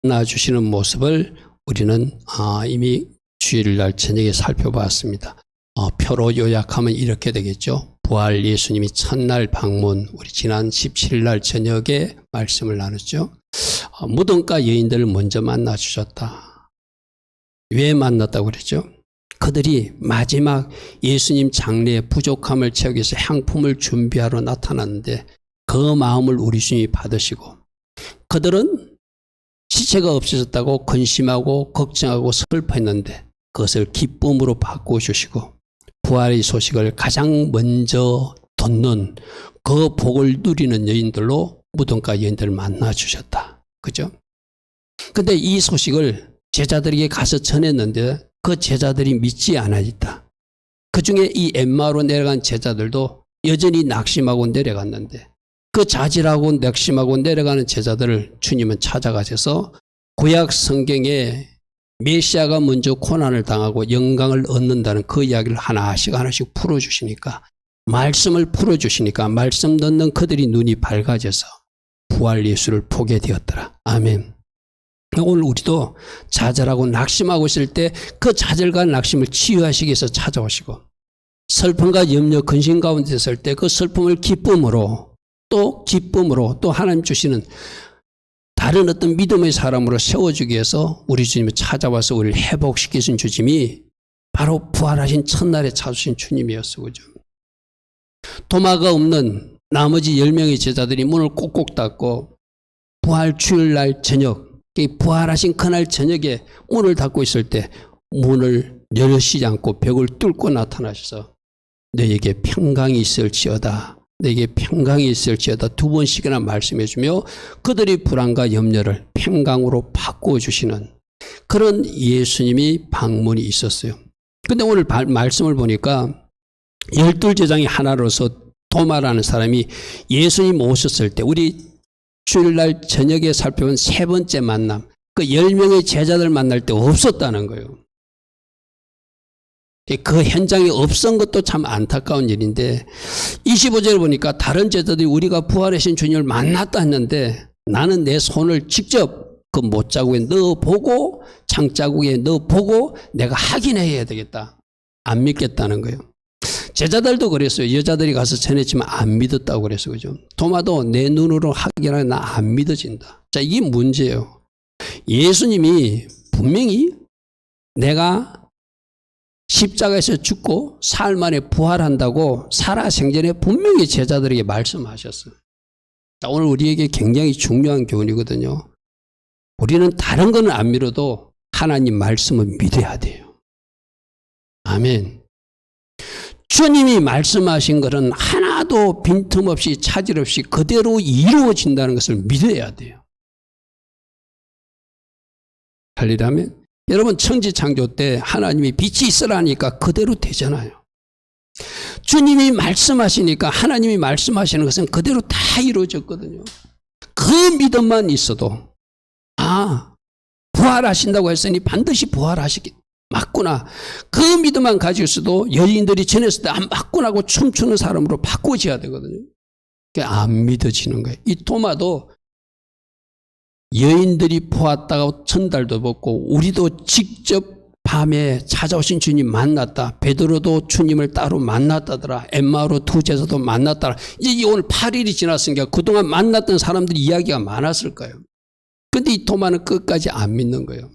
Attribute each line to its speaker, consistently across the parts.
Speaker 1: 만나주시는 모습을 우리는 이미 주일날 저녁에 살펴봤습니다. 표로 요약하면 이렇게 되겠죠. 부활 예수님이 첫날 방문, 우리 지난 17일 저녁에 말씀을 나눴죠. 무덤가 여인들을 먼저 만나주셨다. 왜 만났다고 그랬죠? 그들이 마지막 예수님 장례의 부족함을 채우기 위해서 향품을 준비하러 나타났는데 그 마음을 우리 주님이 받으시고, 그들은 시체가 없어졌다고 근심하고 걱정하고 슬퍼했는데 그것을 기쁨으로 바꾸어주시고 부활의 소식을 가장 먼저 듣는 그 복을 누리는 여인들로 무덤가 여인들을 만나주셨다. 그죠? 근데 이 소식을 제자들에게 가서 전했는데 그 제자들이 믿지 않았다. 그 중에 이 엠마오로 내려간 제자들도 여전히 낙심하고 내려갔는데 그 자질하고 낙심하고 내려가는 제자들을 주님은 찾아가셔서 구약 성경에 메시아가 먼저 고난을 당하고 영광을 얻는다는 그 이야기를 하나씩 풀어주시니까, 말씀을 풀어주시니까 말씀 듣는 그들이 눈이 밝아져서 부활 예수를 보게 되었더라. 아멘. 오늘 우리도 좌절하고 낙심하고 있을 때 그 좌절과 낙심을 치유하시기 위해서 찾아오시고, 슬픔과 염려 근심 가운데 있을 때 그 슬픔을 기쁨으로 또 하나님 주시는 다른 어떤 믿음의 사람으로 세워주기 위해서 우리 주님이 찾아와서 우리를 회복시키신 주님이 바로 부활하신 첫날에 찾으신 주님이었어. 그죠? 도마가 없는 나머지 10명의 제자들이 문을 꼭꼭 닫고 부활 주일날 저녁, 부활하신 그날 저녁에 문을 닫고 있을 때 문을 열으시지 않고 벽을 뚫고 나타나셔서 너에게 평강이 있을지어다, 내게 평강이 있을지어다 두 번씩이나 말씀해주며 그들의 불안과 염려를 평강으로 바꾸어 주시는 그런 예수님이 방문이 있었어요. 근데 오늘 말씀을 보니까 12제자의 하나로서 도마라는 사람이 예수님 오셨을 때 우리 주일날 저녁에 살펴본 세 번째 만남, 그 10명의 제자들 만날 때 없었다는 거예요. 그 현장에 없은 것도 참 안타까운 일인데 25절을 보니까 다른 제자들이 우리가 부활하신 주님을 만났다 했는데 나는 내 손을 직접 그 못자국에 넣어보고 창자국에 넣어보고 내가 확인해야 되겠다. 안 믿겠다는 거예요. 제자들도 그랬어요. 여자들이 가서 전했지만 안 믿었다고 그랬어요. 그죠? 도마도 내 눈으로 확인하면 나 안 믿어진다. 자, 이게 문제예요. 예수님이 분명히 내가 십자가에서 죽고 사흘 만에 부활한다고 살아생전에 분명히 제자들에게 말씀하셨어요. 자, 오늘 우리에게 굉장히 중요한 교훈이거든요. 우리는 다른 거는 안 믿어도 하나님 말씀을 믿어야 돼요. 아멘. 주님이 말씀하신 것은 하나도 빈틈없이 차질 없이 그대로 이루어진다는 것을 믿어야 돼요. 할리라면 여러분, 천지창조 때 하나님이 빛이 있으라니까 그대로 되잖아요. 주님이 말씀하시니까 하나님이 말씀하시는 것은 그대로 다 이루어졌거든요. 그 믿음만 있어도 부활하신다고 했으니 반드시 부활하시기 맞구나. 그 믿음만 가지고 있어도 여인들이 전했을 때 안 맞구나 하고 춤추는 사람으로 바꿔줘야 되거든요. 그게 안 믿어지는 거예요. 이 도마도 여인들이 보았다고 전달도 받고 우리도 직접 밤에 찾아오신 주님 만났다. 베드로도 주님을 따로 만났다더라. 엠마오로 두 제자도 만났다라. 이제 오늘 8일이 지났으니까 그동안 만났던 사람들이 이야기가 많았을 거예요. 근데 이 도마는 끝까지 안 믿는 거예요.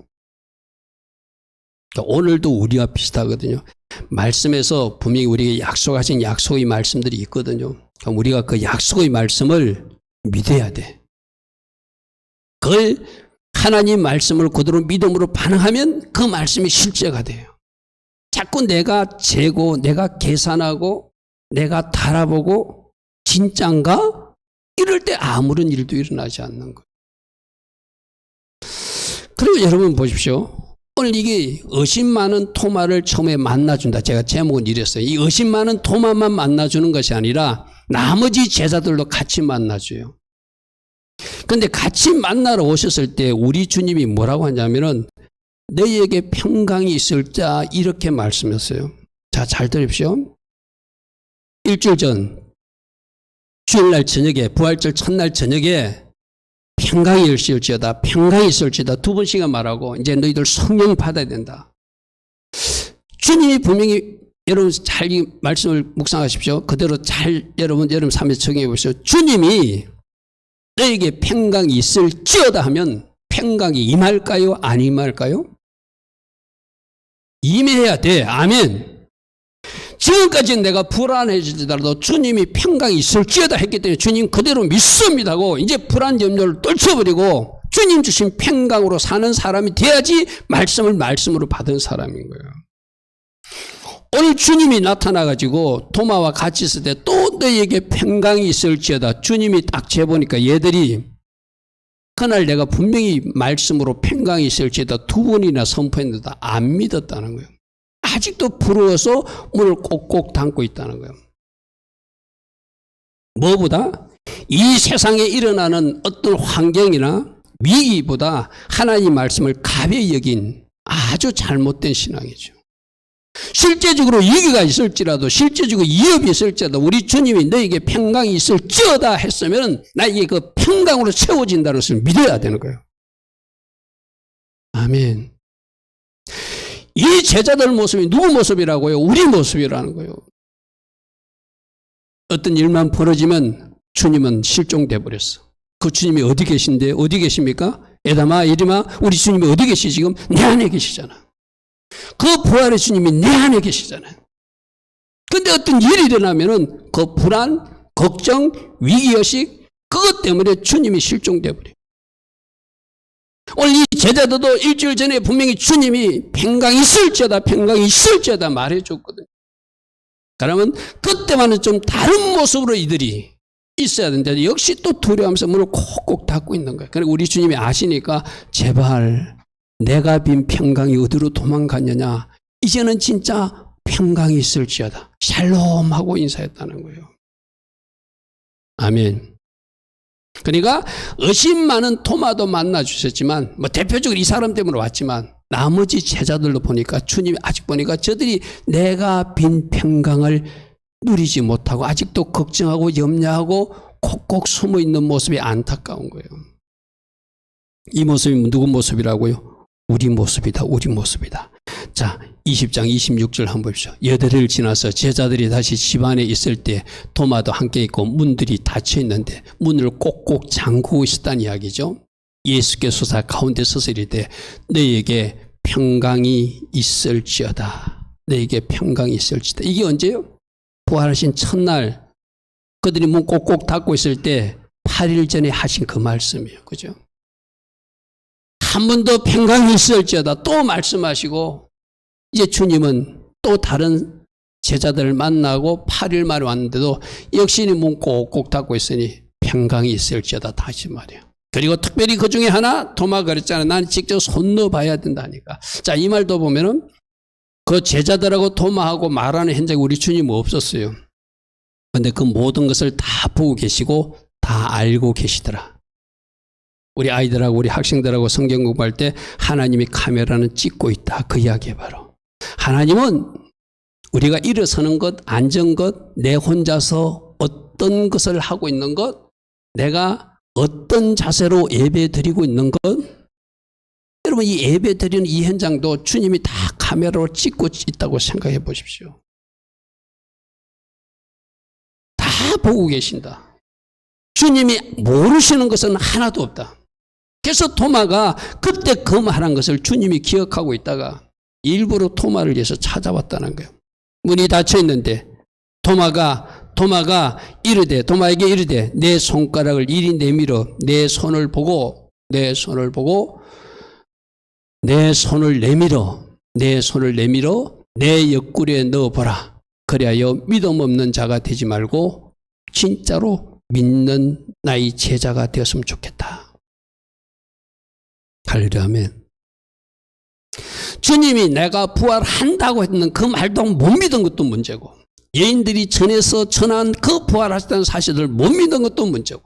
Speaker 1: 그러니까 오늘도 우리와 비슷하거든요. 말씀에서 분명히 우리에게 약속하신 약속의 말씀들이 있거든요. 그럼 우리가 그 약속의 말씀을 믿어야 돼. 그걸 하나님 말씀을 그대로 믿음으로 반응하면 그 말씀이 실제가 돼요. 자꾸 내가 재고 내가 계산하고 내가 달아보고 진짠가? 이럴 때 아무런 일도 일어나지 않는 거예요. 그리고 여러분 보십시오. 오늘 이게 의심 많은 토마를 처음에 만나준다. 제가 제목은 이랬어요. 이 의심 많은 토마만 만나주는 것이 아니라 나머지 제자들도 같이 만나줘요. 그런데 같이 만나러 오셨을 때 우리 주님이 뭐라고 하냐면은 너희에게 평강이 있을 자 이렇게 말씀했어요. 자, 잘 들으십시오. 일주일 전 주일날 저녁에 부활절 첫날 저녁에 평강이 있을지어다, 평강이 있을지어다 두 번씩은 말하고 이제 너희들 성령 받아야 된다. 주님이 분명히 여러분 잘 이 말씀을 묵상하십시오. 그대로 잘 여러분 삶에 적용해 보십시오. 주님이 너에게 평강이 있을지어다 하면 평강이 임할까요? 안 임할까요? 임해야 돼. 아멘. 지금까지 내가 불안해지더라도 주님이 평강이 있을지어다 했기 때문에 주님 그대로 믿습니다고 이제 불안 염려를 떨쳐버리고 주님 주신 평강으로 사는 사람이 돼야지 말씀으로 받은 사람인 거예요. 오늘 주님이 나타나가지고 도마와 같이 있을 때 또 너에게 평강이 있을지어다. 주님이 딱 재보니까 얘들이 그날 내가 분명히 말씀으로 평강이 있을지어다 두 번이나 선포했는데 안 믿었다는 거예요. 아직도 부러워서 문을 꼭꼭 닫고 있다는 거예요. 뭐보다 이 세상에 일어나는 어떤 환경이나 위기보다 하나님 말씀을 가벼이 여긴 아주 잘못된 신앙이죠. 실제적으로 위기가 있을지라도 실제적으로 위협이 있을지라도 우리 주님이 너에게 평강이 있을지어다 했으면 나에게 그 평강으로 채워진다는 것을 믿어야 되는 거예요. 아멘. 이 제자들 모습이 누구 모습이라고요? 우리 모습이라는 거예요. 어떤 일만 벌어지면 주님은 실종돼 버렸어. 그 주님이 어디 계신데? 어디 계십니까? 에다마, 이리마, 우리 주님이 어디 계시? 지금 내 안에 계시잖아. 그 부활의 주님이 내 안에 계시잖아요. 근데 어떤 일이 일어나면은 그 불안, 걱정, 위기의식 그것 때문에 주님이 실종돼 버려요. 오늘 이 제자들도 일주일 전에 분명히 주님이 평강이 있을지어다 말해줬거든요. 그러면 그때만은 좀 다른 모습으로 이들이 있어야 되는데 역시 또 두려워하면서 문을 콕콕 닫고 있는 거예요. 그러니까 우리 주님이 아시니까 제발 내가 빈 평강이 어디로 도망갔느냐. 이제는 진짜 평강이 있을지어다. 샬롬 하고 인사했다는 거예요. 아멘. 그러니까 의심 많은 토마도 만나주셨지만 대표적으로 이 사람 때문에 왔지만 나머지 제자들로 보니까 주님이 아직 보니까 저들이 내가 빈 평강을 누리지 못하고 아직도 걱정하고 염려하고 콕콕 숨어있는 모습이 안타까운 거예요. 이 모습이 누구 모습이라고요? 우리 모습이다. 우리 모습이다. 자, 20장 26절 한번 보십시오. 여덟을 지나서 제자들이 다시 집안에 있을 때 도마도 함께 있고 문들이 닫혀 있는데 문을 꼭꼭 잠그고 있었다는 이야기죠. 예수께서 가운데 서서 이르되 너희에게 평강이 있을지어다. 너희에게 평강이 있을지어다. 이게 언제요? 부활하신 첫날 그들이 문 꼭꼭 닫고 있을 때 8일 전에 하신 그 말씀이에요. 그죠? 한 번 더 평강이 있을지어다 또 말씀하시고 이제 주님은 또 다른 제자들을 만나고 8일 만에 왔는데도 역시 문 꼭꼭 닫고 있으니 평강이 있을지어다 다시 말이에요. 그리고 특별히 그 중에 하나 도마가 그랬잖아요. 나는 직접 손 넣어봐야 된다니까. 자, 이 말도 보면은 그 제자들하고 도마하고 말하는 현장에 우리 주님은 없었어요. 그런데 그 모든 것을 다 보고 계시고 다 알고 계시더라. 우리 아이들하고 우리 학생들하고 성경 공부할 때 하나님이 카메라는 찍고 있다. 그 이야기에 바로. 하나님은 우리가 일어서는 것, 앉은 것, 내 혼자서 어떤 것을 하고 있는 것, 내가 어떤 자세로 예배 드리고 있는 것, 여러분 이 예배 드리는 이 현장도 주님이 다 카메라로 찍고 있다고 생각해 보십시오. 다 보고 계신다. 주님이 모르시는 것은 하나도 없다. 그래서 토마가 그때 그 말한 것을 주님이 기억하고 있다가 일부러 토마를 위해서 찾아왔다는 거예요. 문이 닫혀 있는데 토마에게 이르되 내 손가락을 이리 내밀어 내 손을 내밀어 내 옆구리에 넣어보라. 그리하여 믿음 없는 자가 되지 말고 진짜로 믿는 나의 제자가 되었으면 좋겠다. 할렐루야 아멘. 주님이 내가 부활한다고 했는 그 말도 못 믿은 것도 문제고 여인들이 전해서 전한 그 부활하셨다는 사실을 못 믿는 것도 문제고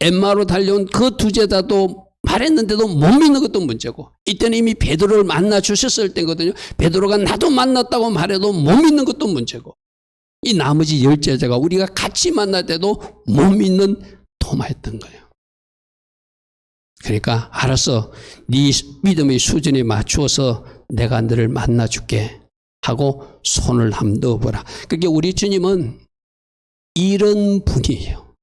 Speaker 1: 엠마로 달려온 그 두 제자도 말했는데도 못 믿는 것도 문제고 이때는 이미 베드로를 만나 주셨을 때거든요. 베드로가 나도 만났다고 말해도 못 믿는 것도 문제고 이 나머지 10제자가 우리가 같이 만날 때도 못 믿는 도마였던 거예요. 그러니까 알았어. 네 믿음의 수준에 맞추어서 내가 너를 만나줄게 하고 손을 한번 넣어보라. 그러니까 우리 주님은 이런 분이에요.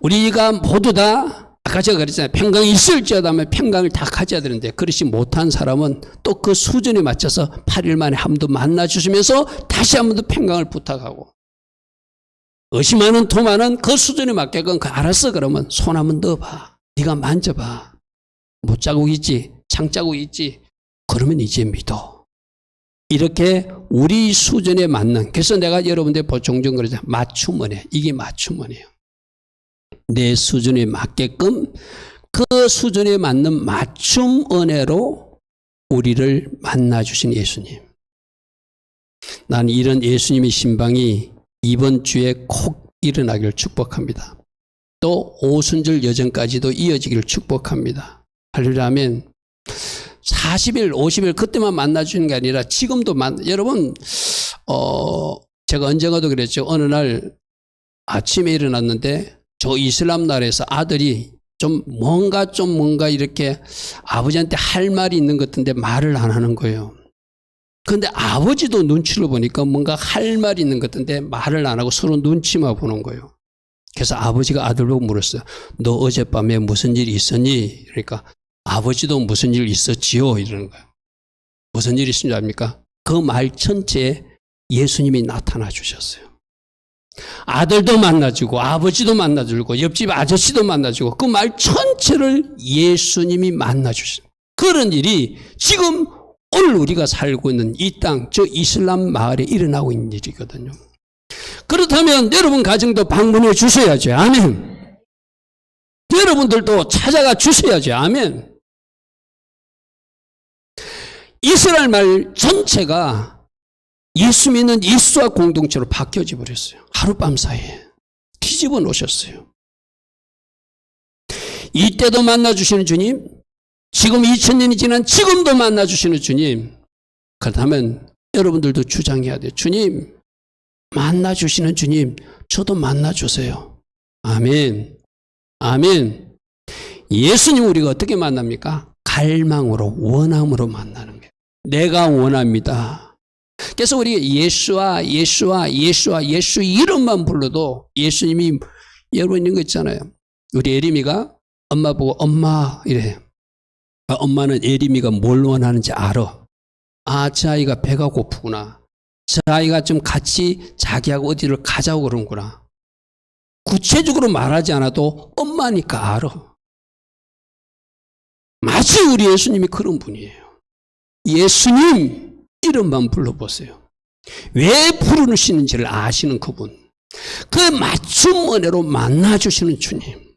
Speaker 1: 우리가 모두 다 아까 제가 그랬잖아요. 평강이 있을지어다면 평강을 다 가져야 되는데 그렇지 못한 사람은 또 그 수준에 맞춰서 8일 만에 한 번 더 만나주시면서 다시 한 번 더 평강을 부탁하고, 의심하는 토마는 그 수준에 맞게끔 알았어 그러면 손 한번 넣어봐. 네가 만져봐. 못자국 있지? 창자국 있지? 그러면 이제 믿어. 이렇게 우리 수준에 맞는, 그래서 내가 여러분들 종종 그러잖아요. 맞춤원이에요. 이게 맞춤원이에요. 내 수준에 맞게끔 그 수준에 맞는 맞춤 은혜로 우리를 만나주신 예수님. 난 이런 예수님의 신방이 이번 주에 꼭 일어나기를 축복합니다. 또 오순절 여정까지도 이어지기를 축복합니다. 할렐루야 아멘. 40일, 50일 그때만 만나주는 게 아니라 지금도 여러분 제가 언젠가도 그랬죠. 어느 날 아침에 일어났는데 저 이슬람 나라에서 아들이 뭔가 이렇게 아버지한테 할 말이 있는 것 같은데 말을 안 하는 거예요. 그런데 아버지도 눈치를 보니까 뭔가 할 말이 있는 것 같은데 말을 안 하고 서로 눈치만 보는 거예요. 그래서 아버지가 아들 보고 물었어요. 너 어젯밤에 무슨 일이 있었니? 그러니까 아버지도 무슨 일 있었지요? 이러는 거예요. 무슨 일이 있었는지 압니까? 그 말 전체에 예수님이 나타나 주셨어요. 아들도 만나주고 아버지도 만나주고 옆집 아저씨도 만나주고 그 말 전체를 예수님이 만나주셨어요. 그런 일이 지금 오늘 우리가 살고 있는 이 땅, 저 이슬람 마을에 일어나고 있는 일이거든요. 그렇다면 여러분 가정도 방문해 주셔야죠. 아멘. 여러분들도 찾아가 주셔야죠. 아멘. 이스라엘 말 전체가 예수 믿는 예수와 공동체로 바뀌어져 버렸어요. 하룻밤 사이에 뒤집어 놓으셨어요. 이때도 만나주시는 주님, 지금 2000년이 지난 지금도 만나주시는 주님. 그렇다면 여러분들도 주장해야 돼요. 주님, 만나주시는 주님, 저도 만나주세요. 아멘. 아멘. 예수님 우리가 어떻게 만납니까? 갈망으로, 원함으로 만나는 거예요. 내가 원합니다. 그래서 우리 예수와 예수 이름만 불러도 예수님이, 여러분 있는 거 있잖아요. 우리 예림이가 엄마 보고 엄마 이래. 엄마는 예림이가 뭘 원하는지 알아. 아, 저 아이가 배가 고프구나. 저 아이가 좀 같이 자기하고 어디를 가자고 그러는구나. 구체적으로 말하지 않아도 엄마니까 알아. 마치 우리 예수님이 그런 분이에요. 예수님 이름만 불러보세요. 왜 부르시는지를 아시는 그분. 그 맞춤 은혜로 만나주시는 주님.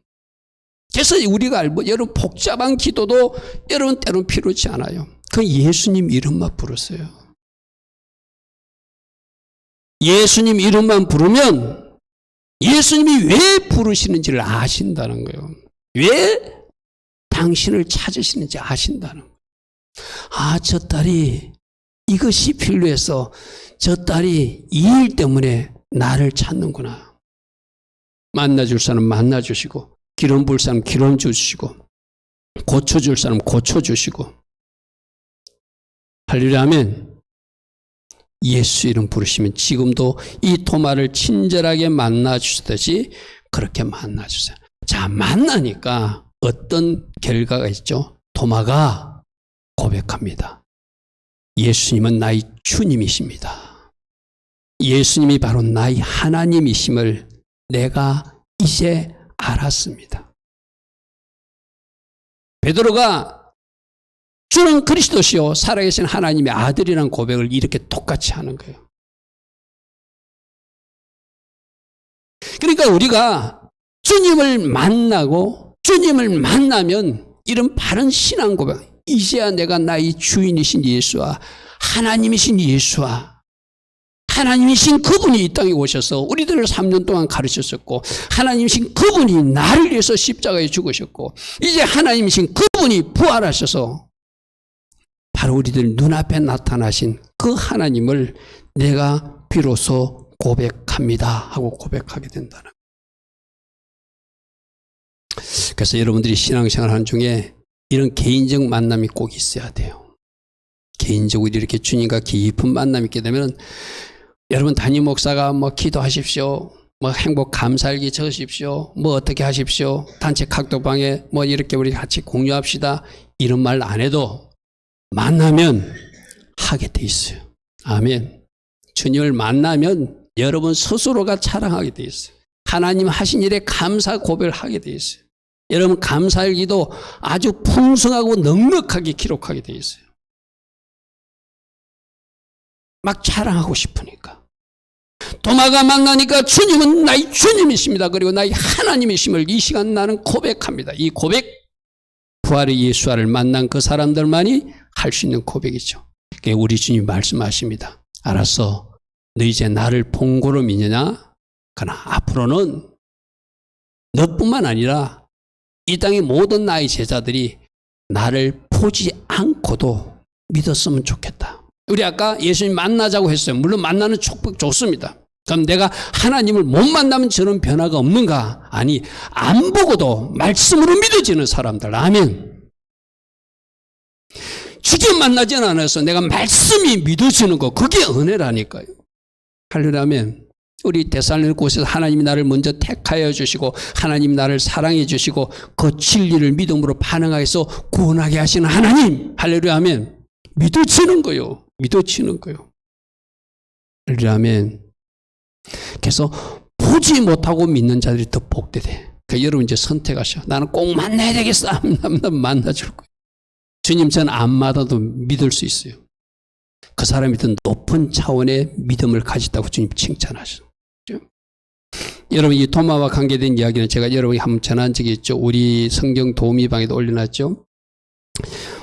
Speaker 1: 그래서 우리가 알고 여러분 복잡한 기도도 여러분 때로는 필요치 않아요. 그 예수님 이름만 부르세요. 예수님 이름만 부르면 예수님이 왜 부르시는지를 아신다는 거예요. 왜 당신을 찾으시는지 아신다는 거예요. 아, 저 딸이 이것이 필요해서 저 딸이 이 일 때문에 나를 찾는구나. 만나줄 사람 만나주시고, 기름 부을 사람 기름 주시고, 고쳐줄 사람 고쳐주시고. 할렐루야 아멘. 예수 이름 부르시면 지금도 이 토마를 친절하게 만나주시듯이 그렇게 만나주세요. 자, 만나니까 어떤 결과가 있죠? 토마가 고백합니다. 예수님은 나의 주님이십니다. 예수님이 바로 나의 하나님이심을 내가 이제 알았습니다. 베드로가 주는 그리스도시요 살아계신 하나님의 아들이라는 고백을 이렇게 똑같이 하는 거예요. 그러니까 우리가 주님을 만나고 주님을 만나면 이런 바른 신앙 고백, 이제야 내가 나의 주인이신 예수와 하나님이신 예수와 하나님이신 그분이 이 땅에 오셔서 우리들을 3년 동안 가르쳤었고, 하나님이신 그분이 나를 위해서 십자가에 죽으셨고, 이제 하나님이신 그분이 부활하셔서 바로 우리들 눈앞에 나타나신 그 하나님을 내가 비로소 고백합니다 하고 고백하게 된다는. 그래서 여러분들이 신앙생활 하는 중에 이런 개인적 만남이 꼭 있어야 돼요. 개인적으로 이렇게 주님과 깊은 만남이 있게 되면 여러분 담임 목사가 뭐 기도하십시오. 뭐 행복 감사일기 적으십시오. 뭐 어떻게 하십시오. 단체 카톡방에 뭐 이렇게 우리 같이 공유합시다. 이런 말 안 해도 만나면 하게 돼 있어요. 아멘. 주님을 만나면 여러분 스스로가 자랑하게 돼 있어요. 하나님 하신 일에 감사 고백을 하게 돼 있어요. 여러분 감사일기도 아주 풍성하고 넉넉하게 기록하게 돼 있어요. 막 자랑하고 싶으니까. 도마가 만나니까 주님은 나의 주님이십니다. 그리고 나의 하나님이심을 이 시간 나는 고백합니다. 이 고백, 부활의 예수와를 만난 그 사람들만이 할 수 있는 고백이죠. 우리 주님 말씀하십니다. 알았어. 너 이제 나를 본고로 믿느냐? 그러나 앞으로는 너뿐만 아니라 이 땅의 모든 나의 제자들이 나를 보지 않고도 믿었으면 좋겠다. 우리 아까 예수님 만나자고 했어요. 물론 만나는 축복 좋습니다. 그럼 내가 하나님을 못 만나면 저런 변화가 없는가? 아니, 안 보고도 말씀으로 믿어지는 사람들. 아멘. 직접 만나지는 않아서 내가 말씀이 믿어지는 거, 그게 은혜라니까요. 할렐루야면 우리 데살로니가 곳에서 하나님이 나를 먼저 택하여 주시고 하나님이 나를 사랑해 주시고 그 진리를 믿음으로 반응하여서 구원하게 하시는 하나님, 할렐루야면 믿어지는 거요. 믿어지는 거요. 할렐루야면. 그래서 보지 못하고 믿는 자들이 더 복되대. 그러니까 여러분 이제 선택하셔. 나는 꼭 만나야 되겠어. 만나줄 거예요. 주님 전 안 만나도 믿을 수 있어요. 그 사람이 더 높은 차원의 믿음을 가졌다고 주님 칭찬하셔. 여러분 이 도마와 관계된 이야기는 제가 여러분이 한번 전한 적이 있죠. 우리 성경 도우미방에도 올려놨죠.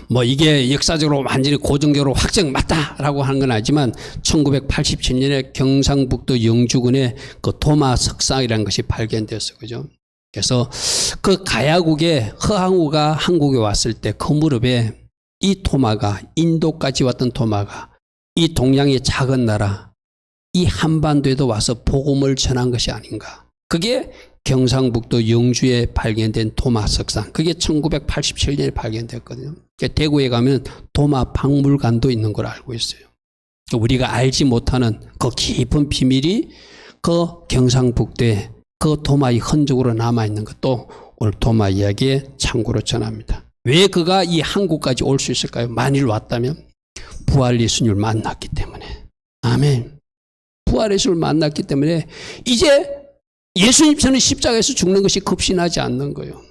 Speaker 1: 뭐 이게 역사적으로 완전히 고정적으로 확정 맞다라고 하는 건 아니지만 1987년에 경상북도 영주군에 그 도마 석상이라는 것이 발견되었어요. 그죠? 그래서 그 가야국의 허항우가 한국에 왔을 때 그 무렵에 이 도마가, 인도까지 왔던 도마가 이 동양의 작은 나라, 이 한반도에도 와서 복음을 전한 것이 아닌가. 그게 경상북도 영주에 발견된 도마 석상. 그게 1987년에 발견됐거든요. 대구에 가면 도마 박물관도 있는 걸 알고 있어요. 우리가 알지 못하는 그 깊은 비밀이 그 경상북도에 그 도마의 흔적으로 남아있는 것도 오늘 도마 이야기에 참고로 전합니다. 왜 그가 이 한국까지 올 수 있을까요? 만일 왔다면 부활 예수님을 만났기 때문에. 아멘. 부활 예수님을 만났기 때문에 이제 예수님처럼 십자가에서 죽는 것이 급신하지 않는 거예요.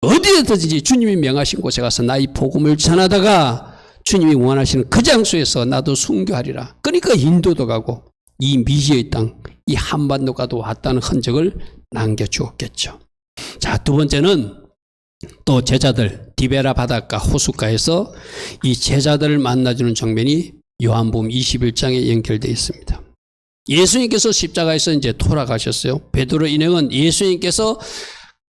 Speaker 1: 어디에든지 주님이 명하신 곳에 가서 나의 복음을 전하다가 주님이 원하시는 그 장소에서 나도 순교하리라. 그러니까 인도도 가고 이 미지의 땅, 이 한반도가도 왔다는 흔적을 남겨주었겠죠. 자, 두 번째는 또 제자들, 디베라 바닷가 호숫가에서 이 제자들을 만나주는 장면이 요한복음 21장에 연결되어 있습니다. 예수님께서 십자가에서 이제 돌아가셨어요. 베드로 인행은 예수님께서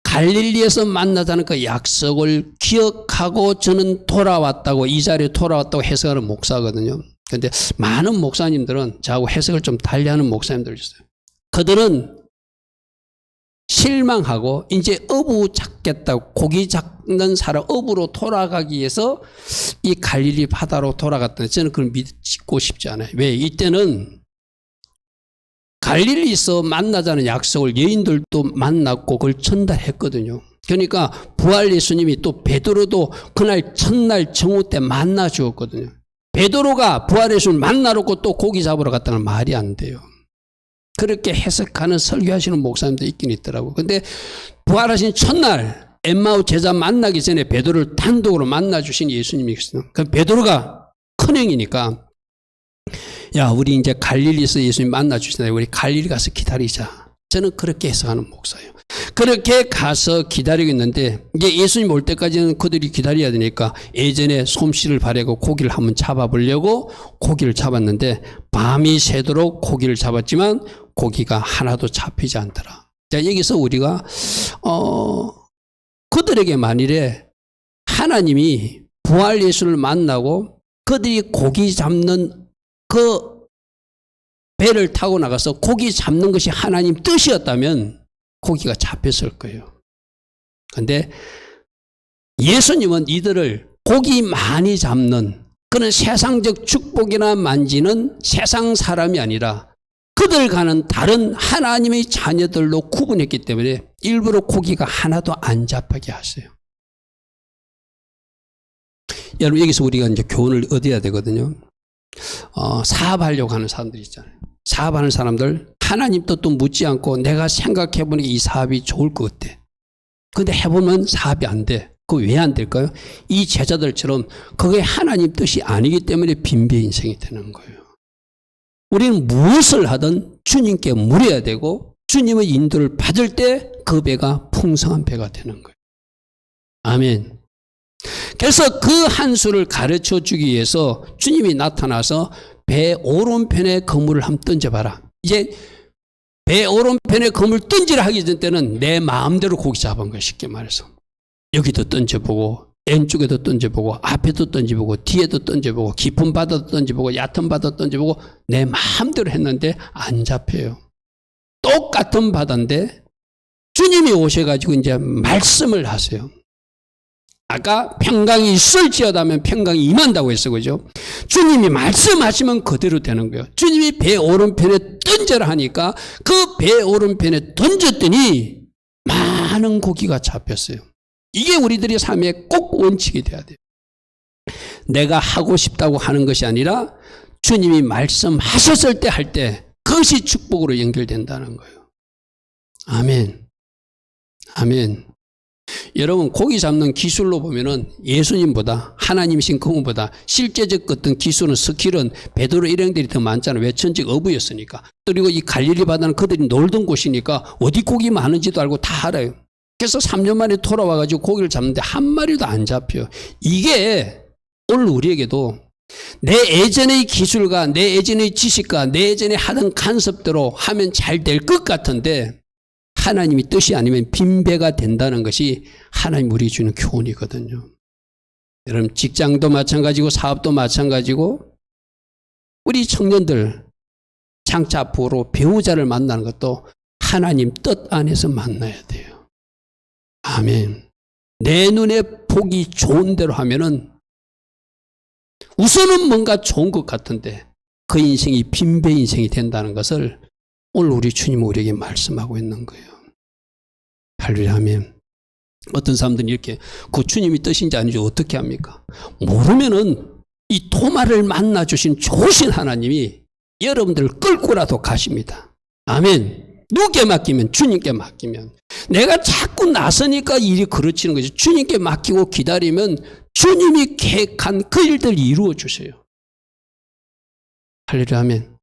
Speaker 1: 갈릴리에서 만나자는 그 약속을 기억하고 저는 돌아왔다고, 이 자리에 돌아왔다고 해석하는 목사거든요. 그런데 많은 목사님들은 저하고 해석을 좀 달리하는 목사님들 있어요. 그들은 실망하고 이제 어부 잡겠다고, 고기 잡는 사람 어부로 돌아가기 위해서 이 갈릴리 바다로 돌아갔다는, 저는 그걸 믿고 싶지 않아요. 왜? 이때는 갈릴리에서 만나자는 약속을 여인들도 만났고 그걸 전달했거든요. 그러니까 부활 예수님이 또 베드로도 그날 첫날 정오 때 만나 주었거든요. 베드로가 부활 예수님을 만나놓고 또 고기 잡으러 갔다는 말이 안 돼요. 그렇게 해석하는 설교하시는 목사님도 있긴 있더라고요. 근데 부활하신 첫날 엠마오 제자 만나기 전에 베드로를 단독으로 만나주신 예수님이 있어요. 그 베드로가 큰형이니까 야, 우리 이제 갈릴리에서 예수님 만나주시다. 우리 갈릴리 가서 기다리자. 저는 그렇게 해석하는 목사예요. 그렇게 가서 기다리고 있는데 이제 예수님 올 때까지는 그들이 기다려야 되니까 예전에 솜씨를 바래고 고기를 한번 잡아보려고 고기를 잡았는데 밤이 새도록 고기를 잡았지만 고기가 하나도 잡히지 않더라. 자, 여기서 우리가 그들에게 만일에 하나님이 부활 예수를 만나고 그들이 고기 잡는 그 배를 타고 나가서 고기 잡는 것이 하나님 뜻이었다면 고기가 잡혔을 거예요. 근데 예수님은 이들을 고기 많이 잡는 그런 세상적 축복이나 만지는 세상 사람이 아니라 그들과는 다른 하나님의 자녀들로 구분했기 때문에 일부러 고기가 하나도 안 잡히게 하세요. 여러분, 여기서 우리가 이제 교훈을 얻어야 되거든요. 사업하려고 하는 사람들 있잖아요. 사업하는 사람들, 하나님 뜻도 묻지 않고 내가 생각해보니까 이 사업이 좋을 것 같아. 근데 해보면 사업이 안 돼. 그거 왜 안 될까요? 이 제자들처럼 그게 하나님 뜻이 아니기 때문에 빈배 인생이 되는 거예요. 우리는 무엇을 하든 주님께 물어야 되고 주님의 인도를 받을 때 그 배가 풍성한 배가 되는 거예요. 아멘. 그래서 그 한 수를 가르쳐 주기 위해서 주님이 나타나서 배 오른편에 그물을 한번 던져봐라. 이제 배 오른편에 그물 던지라 하기 전 때는 내 마음대로 고기 잡은 거예요. 쉽게 말해서. 여기도 던져보고 왼쪽에도 던져보고 앞에도 던져보고 뒤에도 던져보고 깊은 바다도 던져보고 얕은 바다도 던져보고 내 마음대로 했는데 안 잡혀요. 똑같은 바다인데 주님이 오셔가지고 이제 말씀을 하세요. 아까 평강이 있을지어다면 평강이 임한다고 했어, 그죠? 주님이 말씀하시면 그대로 되는 거예요. 주님이 배 오른편에 던져라 하니까 그 배 오른편에 던졌더니 많은 고기가 잡혔어요. 이게 우리들의 삶의 꼭 원칙이 돼야 돼요. 내가 하고 싶다고 하는 것이 아니라 주님이 말씀하셨을 때 할 때 그것이 축복으로 연결된다는 거예요. 아멘. 아멘. 여러분, 고기 잡는 기술로 보면은 예수님보다 하나님이신 그분보다 실제적 어떤 기술은 스킬은 베드로 일행들이 더 많잖아요. 외천적 어부였으니까. 그리고 이 갈릴리 바다는 그들이 놀던 곳이니까 어디 고기 많은지도 알고 다 알아요. 그래서 3년 만에 돌아와가지고 고기를 잡는데 한 마리도 안 잡혀요. 이게 오늘 우리에게도 내 예전의 기술과 내 예전의 지식과 내 예전에 하던 간섭대로 하면 잘 될 것 같은데 하나님이 뜻이 아니면 빈배가 된다는 것이 하나님 우리 주는 교훈이거든요. 여러분, 직장도 마찬가지고 사업도 마찬가지고 우리 청년들 장차 앞으로 배우자를 만나는 것도 하나님 뜻 안에서 만나야 돼요. 아멘. 내 눈에 보기 좋은 대로 하면은 우선은 뭔가 좋은 것 같은데 그 인생이 빈배 인생이 된다는 것을 오늘 우리 주님은 우리에게 말씀하고 있는 거예요. 할렐루야. 아멘. 어떤 사람들은 이렇게 그 주님이 뜻인지 아닌지 어떻게 합니까? 모르면은 이 토마를 만나 주신 좋으신 하나님이 여러분들을 끌고라도 가십니다. 아멘. 누구께 맡기면? 주님께 맡기면. 내가 자꾸 나서니까 일이 그르치는 거죠. 주님께 맡기고 기다리면 주님이 계획한 그 일들 이루어 주세요. 할렐루야. 아멘.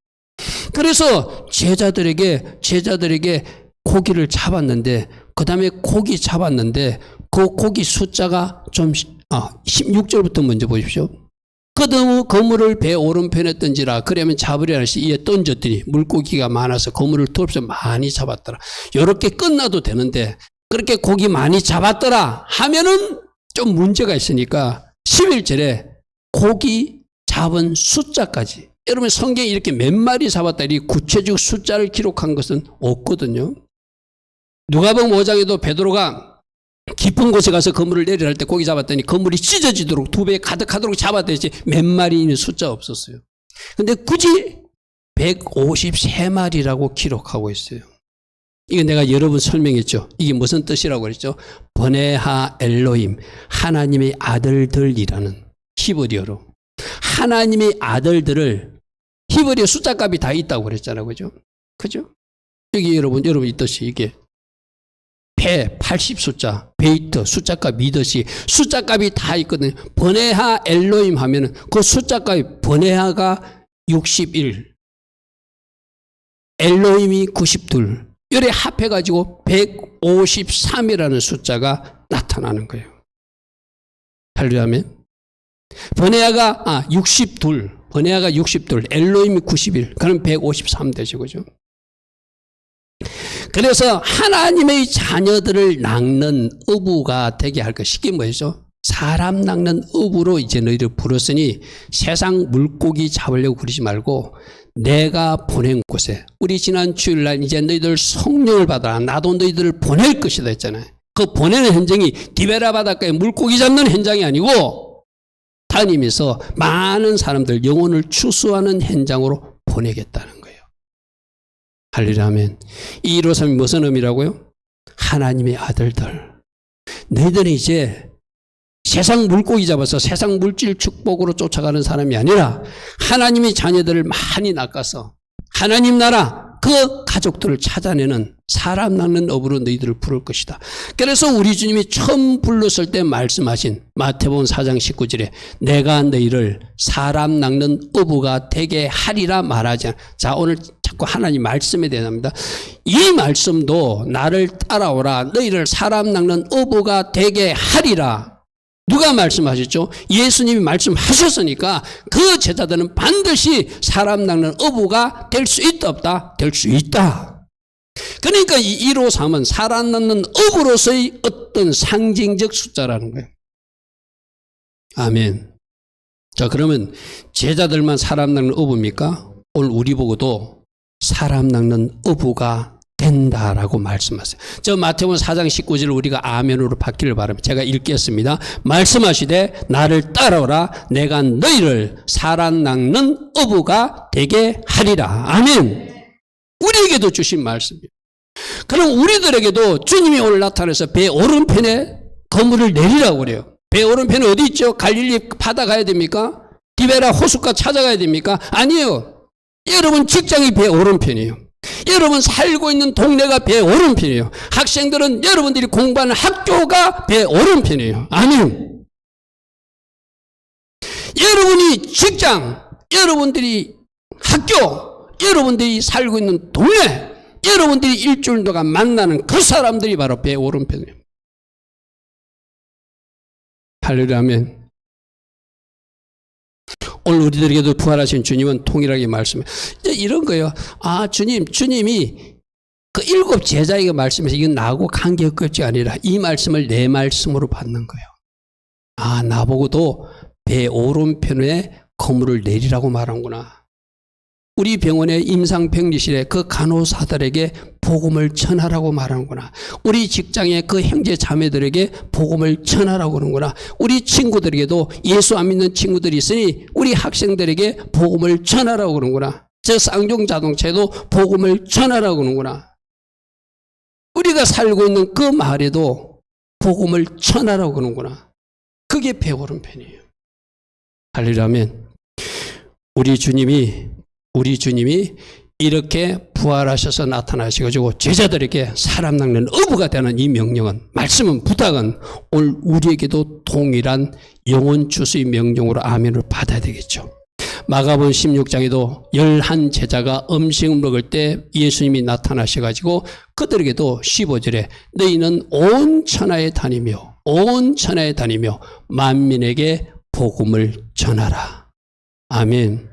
Speaker 1: 그래서 제자들에게 고기를 잡았는데 그 다음에 고기 잡았는데 그 고기 숫자가 좀 16절부터 먼저 보십시오. 그물을 배 오른편에 던지라. 그러면 잡으려는 시 이에 던졌더니 물고기가 많아서 그물을 덮어서 많이 잡았더라. 이렇게 끝나도 되는데 그렇게 고기 많이 잡았더라 하면은 좀 문제가 있으니까 11절에 고기 잡은 숫자까지. 여러분, 성경에 이렇게 몇 마리 잡았다 이 구체적 숫자를 기록한 것은 없거든요. 누가복음 5장에도 베드로가 깊은 곳에 가서 그물을 내리라 할 때 고기 잡았더니 그물이 찢어지도록 2배 가득하도록 잡았듯이 몇 마리는 숫자 없었어요. 근데 굳이 153마리라고 기록하고 있어요. 이거 내가 여러 번 설명했죠. 이게 무슨 뜻이라고 그랬죠? 버네하 엘로힘, 하나님의 아들들이라는 히브리어로. 하나님의 아들들을 히브리어 숫자값이 다 있다고 그랬잖아요. 그죠? 그죠? 여기 여러분 이 뜻이 이게 배 80숫자, 베이트 숫자값 이듯이 숫자값이 다 있거든요. 버네하 엘로힘 하면은 그 숫자값이 버네하가 61, 엘로힘이 92, 이래 합해가지고 153이라는 숫자가 나타나는 거예요. 할렐루야. 버네하가 62, 버네하가 62, 엘로힘이 91, 그럼 153 되죠, 그죠? 그래서 하나님의 자녀들을 낚는 어부가 되게 할 것이 이게 뭐죠? 사람 낚는 어부로 이제 너희를 부르으니 세상 물고기 잡으려고 그러지 말고 내가 보낸 곳에, 우리 지난 주일날 이제 너희들 성령을 받아라, 나도 너희들을 보낼 것이다 했잖아요. 그 보내는 현장이 디베라 바닷가에 물고기 잡는 현장이 아니고 다니면서 많은 사람들 영혼을 추수하는 현장으로 보내겠다는 거예요. 할렐루야 아멘. 이 153이 무슨 의미라고요? 하나님의 아들들. 너희들은 이제 세상 물고기 잡아서 세상 물질 축복으로 쫓아가는 사람이 아니라 하나님의 자녀들을 많이 낚아서 하나님 나라 그 가족들을 찾아내는 사람 낚는 업으로 너희들을 부를 것이다. 그래서 우리 주님이 처음 불렀을 때 말씀하신 마태복음 4장 19절에 내가 너희를 사람 낚는 어부가 되게 하리라 말하지 않아. 자, 오늘 자꾸 하나님 말씀에 대합니다. 이 말씀도 나를 따라오라 너희를 사람 낚는 어부가 되게 하리라. 누가 말씀하셨죠? 예수님이 말씀하셨으니까 그 제자들은 반드시 사람 낚는 어부가 될 수 있다 없다? 될 수 있다. 그러니까 이 153은 사람 낚는 어부로서의 어떤 상징적 숫자라는 거예요. 아멘. 자, 그러면 제자들만 사람 낚는 어부입니까? 오늘 우리 보고도 사람 낚는 어부가 된다라고 말씀하세요. 저 마태복음 4장 19절을 우리가 아멘으로 받기를 바랍니다. 제가 읽겠습니다. 말씀하시되 나를 따라오라 내가 너희를 사람 낚는 어부가 되게 하리라. 아멘. 우리에게도 주신 말씀입니다. 그럼 우리들에게도 주님이 오늘 나타나서 배 오른편에 그물을 내리라고 그래요. 배 오른편에 어디 있죠? 갈릴리 바다 가야 됩니까? 디베라 호숫가 찾아가야 됩니까? 아니에요. 여러분 직장이 배 오른편이에요. 여러분 살고 있는 동네가 배 오른편이에요. 학생들은 여러분들이 공부하는 학교가 배 오른편이에요. 아멘. 여러분이 직장, 여러분들이 학교, 여러분들이 살고 있는 동네, 여러분들이 일주일 동안 만나는 그 사람들이 바로 배 오른편이에요. 할렐루야 아멘. 오늘 우리들에게도 부활하신 주님은 통일하게 말씀해. 이제 이런 거예요. 아, 주님이 그 7 제자에게 말씀해서 이건 나하고 관계없이 아니라 이 말씀을 내 말씀으로 받는 거예요. 아, 나보고도 배 오른편에 그물을 내리라고 말하는구나. 우리 병원의 임상병리실에 그 간호사들에게 복음을 전하라고 말하는구나. 우리 직장의 그 형제 자매들에게 복음을 전하라고 그러는구나. 우리 친구들에게도 예수 안 믿는 친구들이 있으니 우리 학생들에게 복음을 전하라고 그러는구나. 저 쌍용 자동차에도 복음을 전하라고 그러는구나. 우리가 살고 있는 그 마을에도 복음을 전하라고 그러는구나. 그게 배 오른편이에요. 할렐루야 아멘. 우리 주님이 이렇게 부활하셔서 나타나셔가지고 제자들에게 사람 낚는 어부가 되는 이 명령은, 말씀은, 부탁은 오늘 우리에게도 동일한 영혼 주수의 명령으로 아멘을 받아야 되겠죠. 마가복음 16장에도 11 제자가 음식을 먹을 때 예수님이 나타나셔가지고 그들에게도 15절에 너희는 온 천하에 다니며 만민에게 복음을 전하라. 아멘.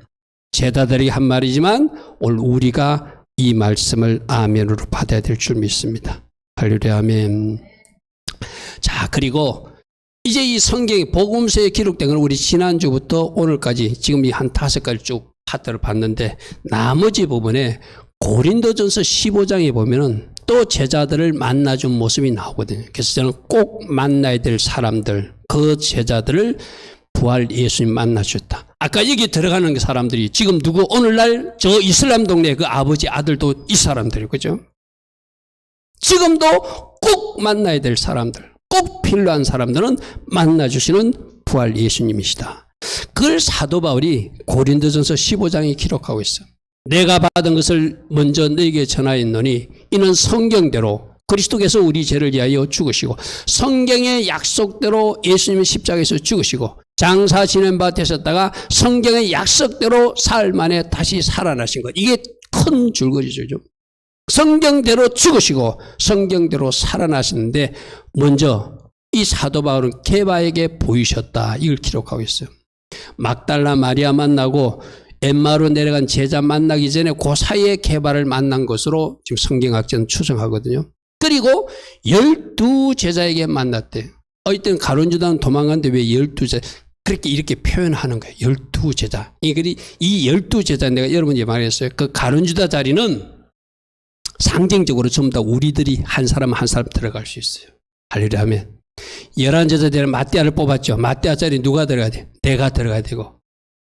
Speaker 1: 제자들이 한 말이지만 오늘 우리가 이 말씀을 아멘으로 받아야 될 줄 믿습니다. 할렐루야 아멘. 자, 그리고 이제 이 성경의 복음서에 기록된 건 우리 지난주부터 오늘까지 지금 이 한 5가지 쭉 파트를 봤는데, 나머지 부분에 고린도전서 15장에 보면은 또 제자들을 만나준 모습이 나오거든요. 그래서 저는 꼭 만나야 될 사람들, 그 제자들을 부활 예수님 만나셨다. 아까 여기 들어가는 사람들이 지금 누구, 오늘날 저 이슬람 동네 그 아버지 아들도 이 사람들이에요. 그죠? 지금도 꼭 만나야 될 사람들, 꼭 필요한 사람들은 만나주시는 부활 예수님이시다. 그걸 사도 바울이 고린도전서 15장에 기록하고 있어요. 내가 받은 것을 먼저 너에게 전하였노니 이는 성경대로 그리스도께서 우리 죄를 위하여 죽으시고 성경의 약속대로 예수님이 십자가에서 죽으시고 장사 지낸 바 되셨다가 성경의 약속대로 사흘 만에 다시 살아나신 것. 이게 큰 줄거리죠. 성경대로 죽으시고 성경대로 살아나시는데 먼저 이 사도 바울은 게바에게 보이셨다. 이걸 기록하고 있어요. 막달라 마리아 만나고 엠마로 내려간 제자 만나기 전에 그 사이에 게바를 만난 것으로 지금 성경학자는 추정하거든요. 그리고 12 제자에게 만났대. 이때는 가룟 유다는 도망갔는데 왜 12제자? 그렇게 이렇게 표현하는 거예요. 12 제자. 이 12 제자 내가 여러분이 말했어요. 그 가룟 유다 자리는 상징적으로 전부 다 우리들이 한 사람 한 사람 들어갈 수 있어요. 할렐루야 하면 11제자들은 마띠아를 뽑았죠. 마띠아 자리 누가 들어가야 돼? 내가 들어가야 되고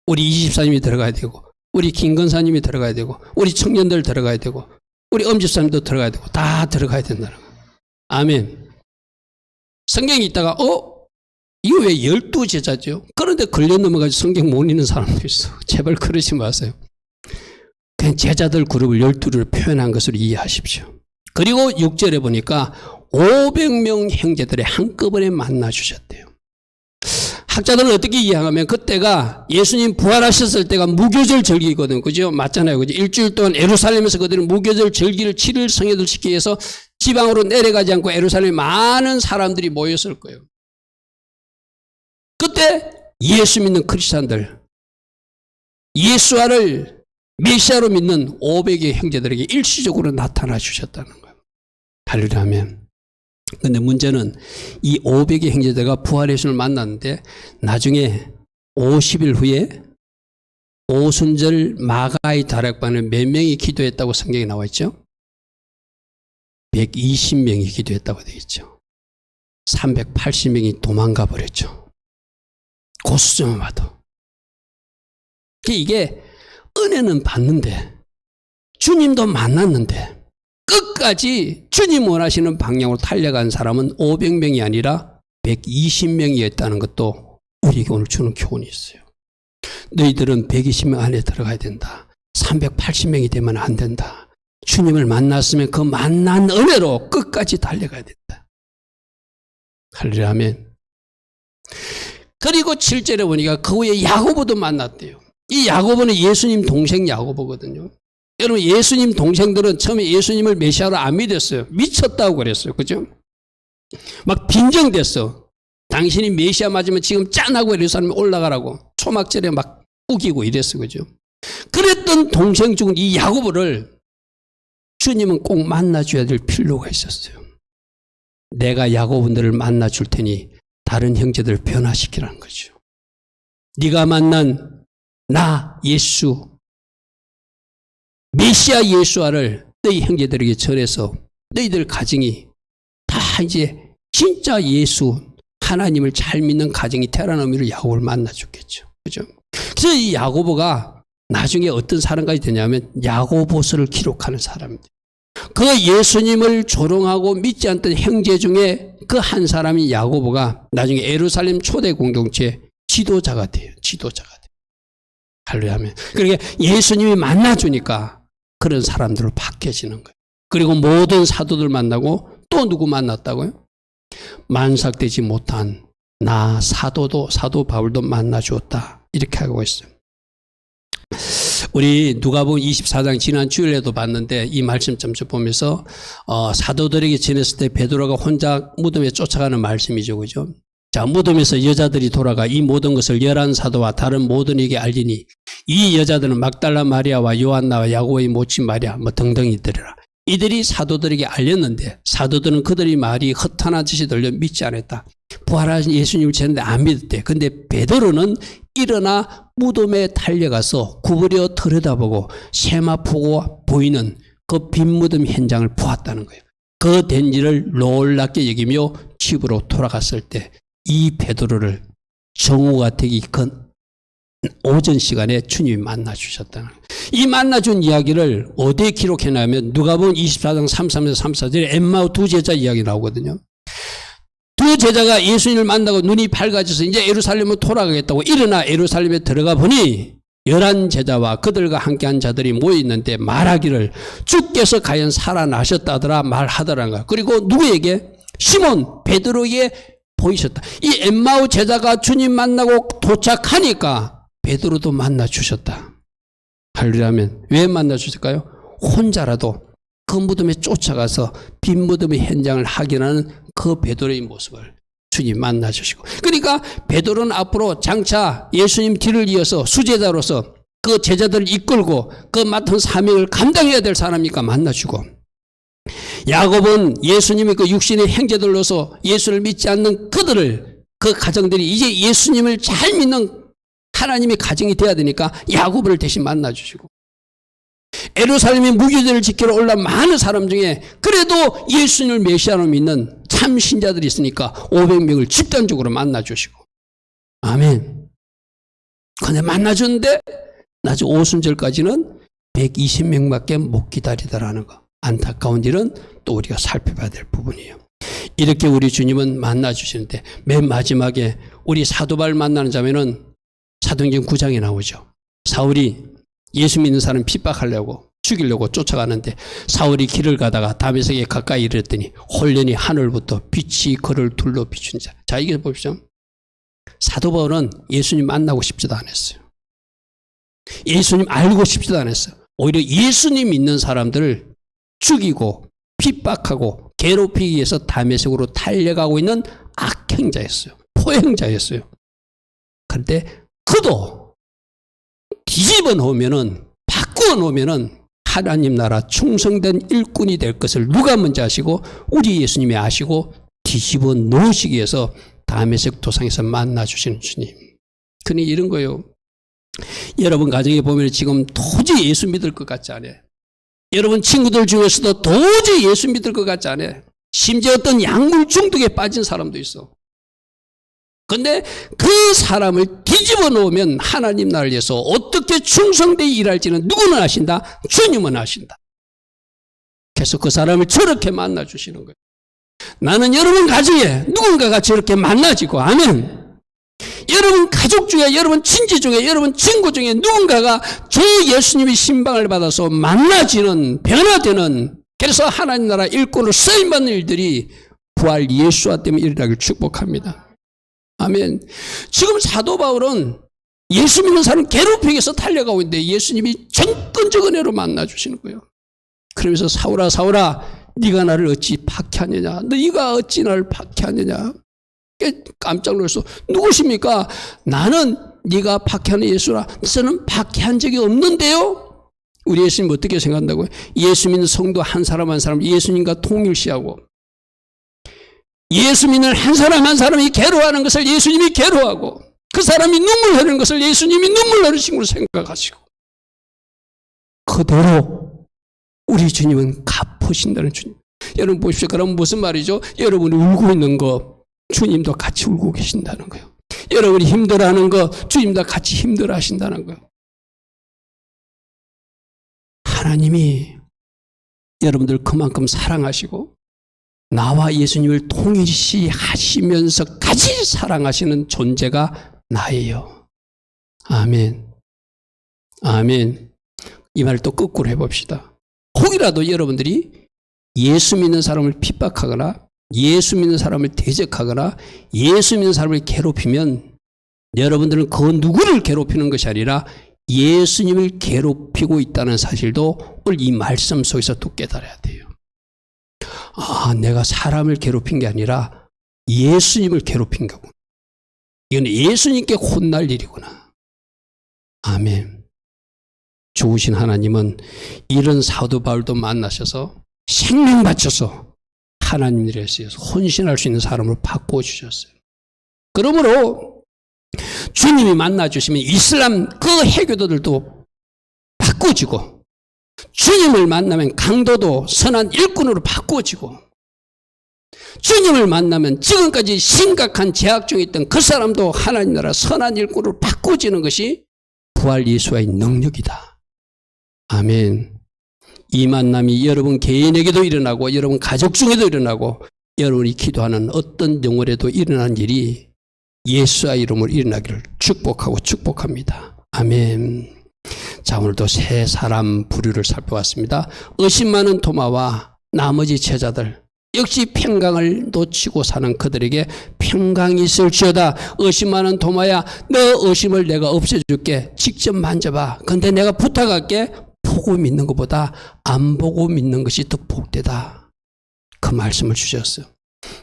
Speaker 1: 우리 이집사님이 들어가야 되고 우리 김건사님이 들어가야 되고 우리 청년들 들어가야 되고 우리 엄집사님도 들어가야 되고 다 들어가야 된다는 거예요. 아멘. 성경에 있다가 이거 왜 12제자죠? 그런데 걸려 넘어가지고 성경 못 읽는 사람도 있어. 제발 그러지 마세요. 그냥 제자들 그룹을 12를 표현한 것으로 이해하십시오. 그리고 6절에 보니까 500명 형제들이 한꺼번에 만나 주셨대요. 학자들은 어떻게 이해하면 그때가 예수님 부활하셨을 때가 무교절 절기거든. 그죠? 맞잖아요. 그죠? 일주일 동안 예루살렘에서 그들은 무교절 절기를 7일 성회를 시키기 위해서 지방으로 내려가지 않고 예루살렘에 많은 사람들이 모였을 거예요. 그때 예수 믿는 크리스찬들, 예수와를 메시아로 믿는 500의 형제들에게 일시적으로 나타나 주셨다는 거예요. 할렐루야 하면. 근데 문제는 이 500의 형제들과 부활의 예수를 만났는데 나중에 50일 후에 오순절 마가의 다락방에 몇 명이 기도했다고 성경에 나와 있죠? 120명이 기도했다고 되어 있죠. 380명이 도망가 버렸죠. 고수점을 봐도. 이게 은혜는 받는데 주님도 만났는데 끝까지 주님 원하시는 방향으로 달려간 사람은 500명이 아니라 120명이었다는 것도 우리에게 오늘 주는 교훈이 있어요. 너희들은 120명 안에 들어가야 된다. 380명이 되면 안 된다. 주님을 만났으면 그 만난 은혜로 끝까지 달려가야 된다. 할렐루야 아멘. 그리고 7절에 보니까 그 후에 야고보도 만났대요. 이 야고보는 예수님 동생 야고보거든요. 여러분 예수님 동생들은 처음에 예수님을 메시아로 안 믿었어요. 미쳤다고 그랬어요. 그죠? 막 빈정댔어. 당신이 메시아 맞으면 지금 짠하고 예루살렘에 올라가라고 초막절에 막 우기고 이랬어. 그죠? 그랬던 동생 중 이 야고보를 주님은 꼭 만나줘야 될 필요가 있었어요. 내가 야고보들을 만나줄 테니 다른 형제들을 변화시키라는 거죠. 네가 만난 나 예수 메시아 예수와를 너희 형제들에게 전해서 너희들 가정이 다 이제 진짜 예수 하나님을 잘 믿는 가정이 태어나는 의미로 야고보를 만나줬겠죠. 그죠? 그래서 이 야고보가 나중에 어떤 사람까지 되냐면 야고보서를 기록하는 사람입니다. 그 예수님을 조롱하고 믿지 않던 형제 중에 그 한 사람이 야고보가 나중에 예루살렘 초대 공동체 지도자가 돼요. 지도자가 돼요. 할렐루야 하면. 그러니까 예수님이 만나주니까 그런 사람들로 바뀌어지는 거예요. 그리고 모든 사도들 만나고 또 누구 만났다고요? 만삭되지 못한 나 사도 바울도 만나주었다. 이렇게 하고 있어요. 우리 누가복음 24장 지난 주일에도 봤는데 이 말씀 좀 보면서 사도들에게 지냈을 때 베드로가 혼자 무덤에 쫓아가는 말씀이죠. 그죠? 자, 무덤에서 여자들이 돌아가 이 모든 것을 열한 사도와 다른 모든에게 알리니 이 여자들은 막달라 마리아와 요한나와 야고보의 모친 마리아 뭐 등등이더라. 이들이 사도들에게 알렸는데 사도들은 그들의 말이 허탄한 짓이 들려 믿지 않았다. 부활하신 예수님을 전했는데 안 믿었대. 근데 베드로는 일어나 무덤에 달려가서 구부려 들여다보고 세마포가 보이는 그 빈 무덤 현장을 보았다는 거예요. 그 된지를 놀랍게 여기며 집으로 돌아갔을 때 이 베드로를 정오가 되기 건 오전 시간에 주님이 만나주셨다는 거예요. 이 만나준 이야기를 어디에 기록해놨냐면 누가복음 24장 33에서 34절에 엠마오 두 제자 이야기 나오거든요. 두 제자가 예수님을 만나고 눈이 밝아져서 이제 예루살렘으로 돌아가겠다고 일어나 예루살렘에 들어가 보니 11 제자와 그들과 함께한 자들이 모여있는데 말하기를 주께서 과연 살아나셨다더라 말하더라는 거야. 그리고 누구에게? 시몬 베드로에게 보이셨다. 이 엠마오 제자가 주님 만나고 도착하니까 베드로도 만나주셨다. 할렐루야 하면 왜 만나주실까요? 혼자라도 그 무덤에 쫓아가서 빈 무덤의 현장을 확인하는 그 베드로의 모습을 주님 만나주시고, 그러니까 베드로는 앞으로 장차 예수님 뒤를 이어서 수제자로서 그 제자들을 이끌고 그 맡은 사명을 감당해야 될 사람이니까 만나주고, 야곱은 예수님의 그 육신의 형제들로서 예수를 믿지 않는 그들을, 그 가정들이 이제 예수님을 잘 믿는 하나님의 가정이 돼야 되니까 야곱을 대신 만나주시고, 예루살렘의 무교절을 지키러 올라온 많은 사람 중에 그래도 예수님을 메시아로 믿는 참 참신자들이 있으니까 500명을 집단적으로 만나주시고. 아멘. 근데 만나줬는데 나중 오순절까지는 120명밖에 못 기다리더라는 거. 안타까운 일은 또 우리가 살펴봐야 될 부분이에요. 이렇게 우리 주님은 만나주시는데 맨 마지막에 우리 사도바울 만나는 장면은 사도행전 9장에 나오죠. 사울이 예수 믿는 사람 핍박하려고 죽이려고 쫓아가는데 사울이 길을 가다가 다메섹에 가까이 이르렀더니 홀연히 하늘부터 빛이 그를 둘러 비춘 자. 자, 이게 보십시오. 사도 바울은 예수님 만나고 싶지도 않았어요. 예수님 알고 싶지도 않았어요. 오히려 예수님 믿는 사람들을 죽이고 핍박하고 괴롭히기 위해서 다메섹으로 달려가고 있는 악행자였어요. 포행자였어요. 그런데 그도 뒤집어 놓으면은, 바꾸어 놓으면은 하나님 나라 충성된 일꾼이 될 것을 누가 먼저 아시고 우리 예수님이 아시고 뒤집어 놓으시기 위해서 다메섹 도상에서 만나주시는 주님. 그니 이런 거예요. 여러분 가정에 보면 지금 도저히 예수 믿을 것 같지 않아요. 여러분 친구들 중에서도 도저히 예수 믿을 것 같지 않아요. 심지어 어떤 약물 중독에 빠진 사람도 있어. 근데 그 사람을 뒤집어 놓으면 하나님 나라를 위해서 어떻게 충성되게 일할지는 누구는 아신다? 주님은 아신다. 그래서 그 사람을 저렇게 만나주시는 거예요. 나는 여러분 가정에 누군가가 저렇게 만나지고, 아멘. 여러분 가족 중에, 여러분 친지 중에, 여러분 친구 중에 누군가가 저 예수님의 신방을 받아서 만나지는, 변화되는, 그래서 하나님 나라 일꾼으로 쓰임받는 일들이 부활 예수와 때문에 일어나길 축복합니다. 아멘. 지금 사도 바울은 예수 믿는 사람 괴롭히기 위해서 달려가고 있는데 예수님이 정권적 은혜로 만나주시는 거예요. 그러면서 사울아 사울아 네가 나를 어찌 박해하느냐, 네가 어찌 나를 박해하느냐. 깜짝 놀랐어. 누구십니까? 나는 네가 박해하는 예수라. 저는 박해한 적이 없는데요. 우리 예수님 어떻게 생각한다고요? 예수 믿는 성도 한 사람 한 사람 예수님과 통일시하고, 예수 믿는 한 사람 한 사람이 괴로워하는 것을 예수님이 괴로워하고, 그 사람이 눈물 흘리는 것을 예수님이 눈물 흘리신 걸로 생각하시고, 그대로 우리 주님은 갚으신다는 주님. 여러분 보십시오. 그럼 무슨 말이죠? 여러분이 울고 있는 거 주님도 같이 울고 계신다는 거예요. 여러분이 힘들어하는 거 주님도 같이 힘들어하신다는 거예요. 하나님이 여러분들 그만큼 사랑하시고 나와 예수님을 통일시 하시면서까지 사랑하시는 존재가 나예요. 아멘. 아멘. 이 말을 또 거꾸로 해봅시다. 혹이라도 여러분들이 예수 믿는 사람을 핍박하거나 예수 믿는 사람을 대적하거나 예수 믿는 사람을 괴롭히면 여러분들은 그 누구를 괴롭히는 것이 아니라 예수님을 괴롭히고 있다는 사실도 오늘 이 말씀 속에서 또 깨달아야 돼요. 아, 내가 사람을 괴롭힌 게 아니라 예수님을 괴롭힌 거구나. 이건 예수님께 혼날 일이구나. 아멘. 좋으신 하나님은 이런 사도 바울도 만나셔서 생명 바쳐서 하나님 일에 쓰여서 헌신할 수 있는 사람으로 바꿔주셨어요. 그러므로 주님이 만나주시면 이슬람 그 해교도들도 바꿔지고, 주님을 만나면 강도도 선한 일꾼으로 바꿔지고, 주님을 만나면 지금까지 심각한 제약 중에 있던 그 사람도 하나님 나라 선한 일꾼으로 바꿔지는 것이 부활 예수와의 능력이다. 아멘. 이 만남이 여러분 개인에게도 일어나고 여러분 가족 중에도 일어나고 여러분이 기도하는 어떤 영혼에도 일어난 일이 예수의 이름으로 일어나기를 축복하고 축복합니다. 아멘. 자, 오늘도 세 사람 부류를 살펴봤습니다. 의심 많은 도마와 나머지 제자들, 역시 평강을 놓치고 사는 그들에게 평강이 있을지어다. 의심 많은 도마야, 너 의심을 내가 없애줄게. 직접 만져봐. 근데 내가 부탁할게. 보고 믿는 것보다 안 보고 믿는 것이 더 복되다. 그 말씀을 주셨어요.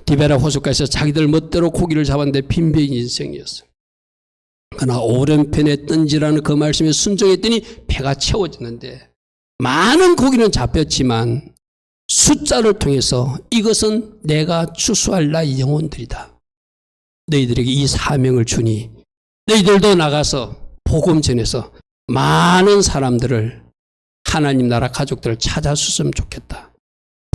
Speaker 1: 디베라 호숫가에서 자기들 멋대로 고기를 잡았는데 빈병 인생이었어요. 그러나 오른편에 던지라는 그 말씀에 순종했더니 배가 채워지는데 많은 고기는 잡혔지만 숫자를 통해서 이것은 내가 추수할 나의 영혼들이다. 너희들에게 이 사명을 주니 너희들도 나가서 복음 전해서 많은 사람들을 하나님 나라 가족들을 찾아주셨으면 좋겠다.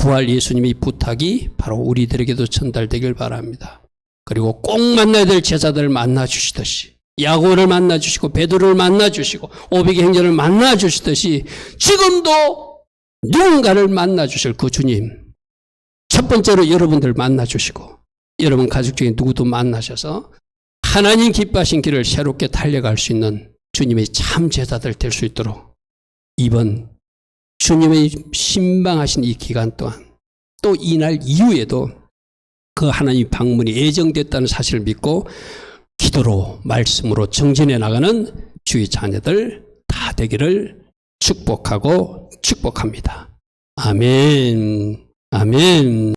Speaker 1: 부활 예수님의 부탁이 바로 우리들에게도 전달되길 바랍니다. 그리고 꼭 만나야 될 제자들을 만나주시듯이, 야고를 만나주시고 베드로를 만나주시고 오백의 행전을 만나주시듯이 지금도 누군가를 만나주실 그 주님, 첫 번째로 여러분들 만나주시고 여러분 가족 중에 누구도 만나셔서 하나님 기뻐하신 길을 새롭게 달려갈 수 있는 주님의 참 제자들 될 수 있도록 이번 주님의 신방하신 이 기간 동안 또 이날 이후에도 그 하나님 방문이 예정됐다는 사실을 믿고 기도로 말씀으로 정진해 나가는 주의 자녀들 다 되기를 축복하고 축복합니다. 아멘. 아멘.